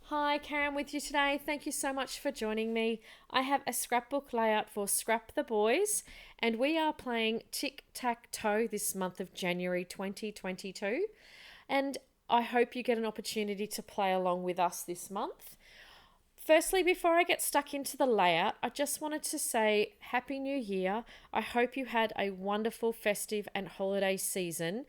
Hi, Karen with you today. Thank you so much for joining me. I have a scrapbook layout for Scrap the Boys, and we are playing tic tac toe this month of January 2022. And I hope you get an opportunity to play along with us this month. Firstly, before I get stuck into the layout, I just wanted to say Happy New Year. I hope you had a wonderful festive and holiday season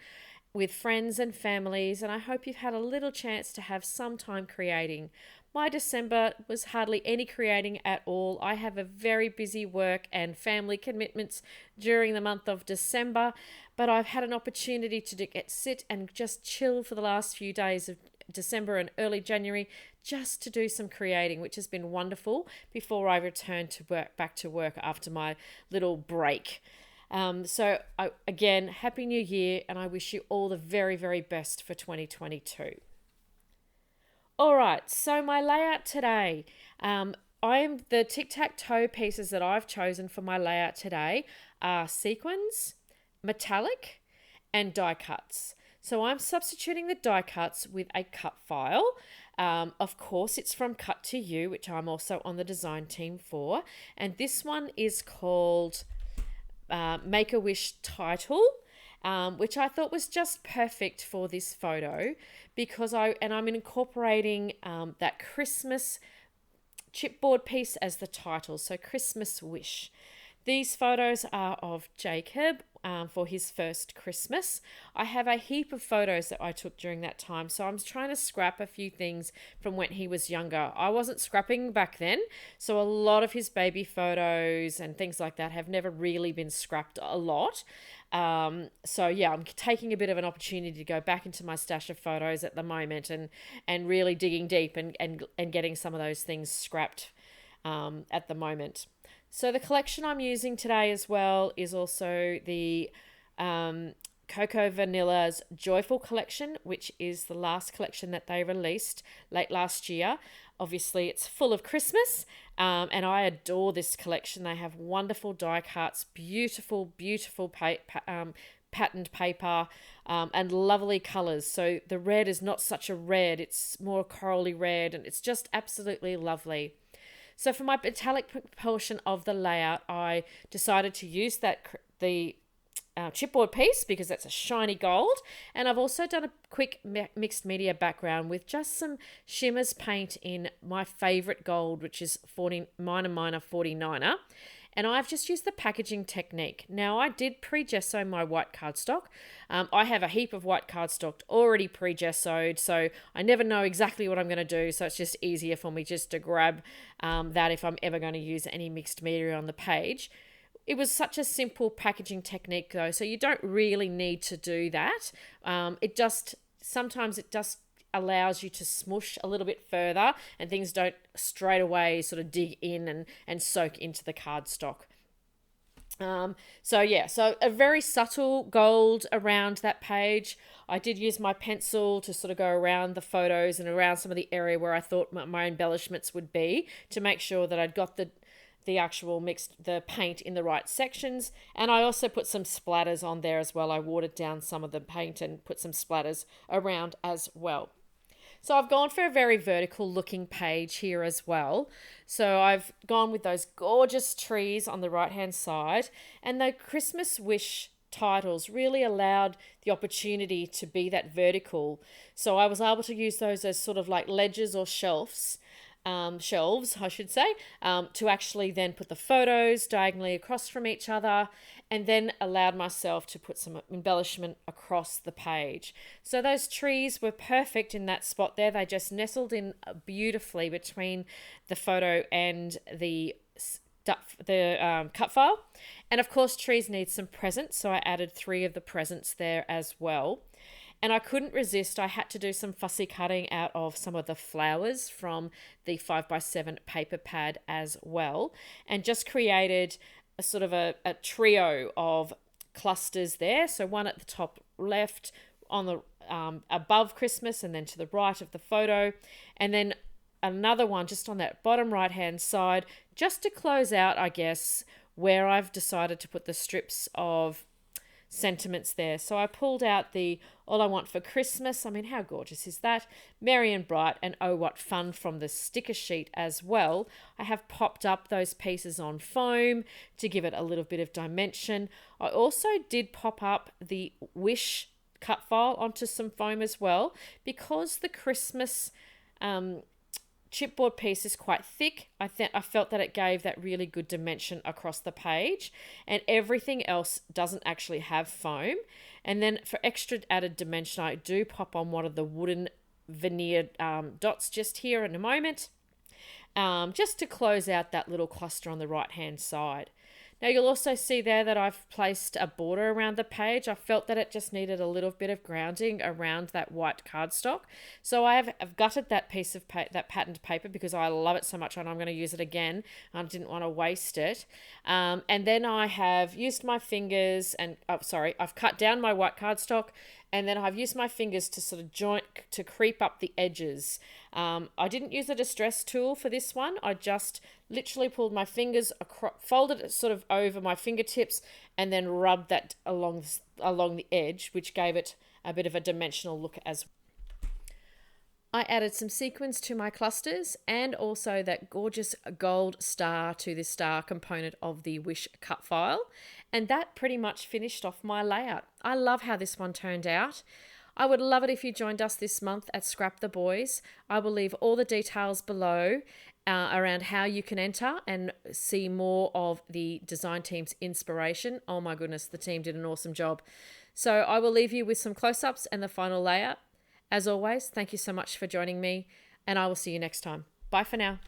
with friends and families, and I hope you've had a little chance to have some time creating. My December was hardly any creating at all. I have a very busy work and family commitments during the month of December, but I've had an opportunity to sit and just chill for the last few days of December and early January just to do some creating, which has been wonderful before I return to back to work after my little break. Again, Happy New Year, and I wish you all the very, very best for 2022. All right, so my layout today. I am the tic-tac-toe pieces that I've chosen for my layout today are sequins, metallic, and die cuts. So I'm substituting the die cuts with a cut file. Of course, it's from Cut to You, which I'm also on the design team for. And this one is called Make-A-Wish title, which I thought was just perfect for this photo because I'm incorporating that Christmas chipboard piece as the title, so Christmas Wish. These photos are of Jacob for his first Christmas. I have a heap of photos that I took during that time, so I'm trying to scrap a few things from when he was younger. I wasn't scrapping back then, so a lot of his baby photos and things like that have never really been scrapped a lot. I'm taking a bit of an opportunity to go back into my stash of photos at the moment and really digging deep and getting some of those things scrapped at the moment. So the collection I'm using today as well is also the Coco Vanilla's Joyful collection, which is the last collection that they released late last year. Obviously, it's full of Christmas, and I adore this collection. They have wonderful die cuts, beautiful, beautiful patterned paper, and lovely colours. So the red is not such a red, it's more corally red, and it's just absolutely lovely. So for my metallic portion of the layout, I decided to use the chipboard piece because that's a shiny gold. And I've also done a quick mixed media background with just some shimmers paint in my favourite gold, which is Minor 49er. And I've just used the packaging technique. Now, I did pre-gesso my white cardstock. I have a heap of white cardstock already pre-gessoed, so I never know exactly what I'm going to do, so it's just easier for me just to grab that if I'm ever going to use any mixed media on the page. It was such a simple packaging technique, though, so you don't really need to do that. Sometimes it just allows you to smush a little bit further and things don't straight away sort of dig in and soak into the cardstock. So a very subtle gold around that page. I did use my pencil to sort of go around the photos and around some of the area where I thought my embellishments would be to make sure that I'd got the paint in the right sections. And I also put some splatters on there as well. I watered down some of the paint and put some splatters around as well. So I've gone for a very vertical looking page here as well. So I've gone with those gorgeous trees on the right hand side, and the Christmas Wish titles really allowed the opportunity to be that vertical. So I was able to use those as sort of like ledges or shelves, I should say, to actually then put the photos diagonally across from each other, and then allowed myself to put some embellishment across the page. So those trees were perfect in that spot there. They just nestled in beautifully between the photo and the cut file. And of course, trees need some presents, so I added 3 of the presents there as well. And I couldn't resist. I had to do some fussy cutting out of some of the flowers from the 5x7 paper pad as well, and just created a sort of a trio of clusters there. So one at the top left on the above Christmas, and then to the right of the photo, and then another one just on that bottom right hand side, just to close out, I guess, where I've decided to put the strips of sentiments there. So I pulled out the All I Want for Christmas. I mean, how gorgeous is that? Merry and Bright and Oh What Fun from the sticker sheet as well. I have popped up those pieces on foam to give it a little bit of dimension. I also did pop up the Wish cut file onto some foam as well, because the Christmas chipboard piece is quite thick. I felt that it gave that really good dimension across the page, and everything else doesn't actually have foam. And then for extra added dimension, I do pop on one of the wooden veneer dots just here in a moment, just to close out that little cluster on the right hand side. Now you'll also see there that I've placed a border around the page. I felt that it just needed a little bit of grounding around that white cardstock. So I've gutted that piece of that patterned paper because I love it so much and I'm going to use it again. I didn't want to waste it. And then I have used my fingers and, I've cut down my white cardstock, and then I've used my fingers to sort of to creep up the edges. I didn't use a distress tool for this one. I just literally pulled my fingers across, folded it sort of over my fingertips, and then rubbed that along the edge, which gave it a bit of a dimensional look as well. I added some sequins to my clusters and also that gorgeous gold star to the star component of the Wish cut file. And that pretty much finished off my layout. I love how this one turned out. I would love it if you joined us this month at Scrap the Boys. I will leave all the details below around how you can enter and see more of the design team's inspiration. Oh my goodness, the team did an awesome job. So I will leave you with some close-ups and the final layout. As always, thank you so much for joining me, and I will see you next time. Bye for now.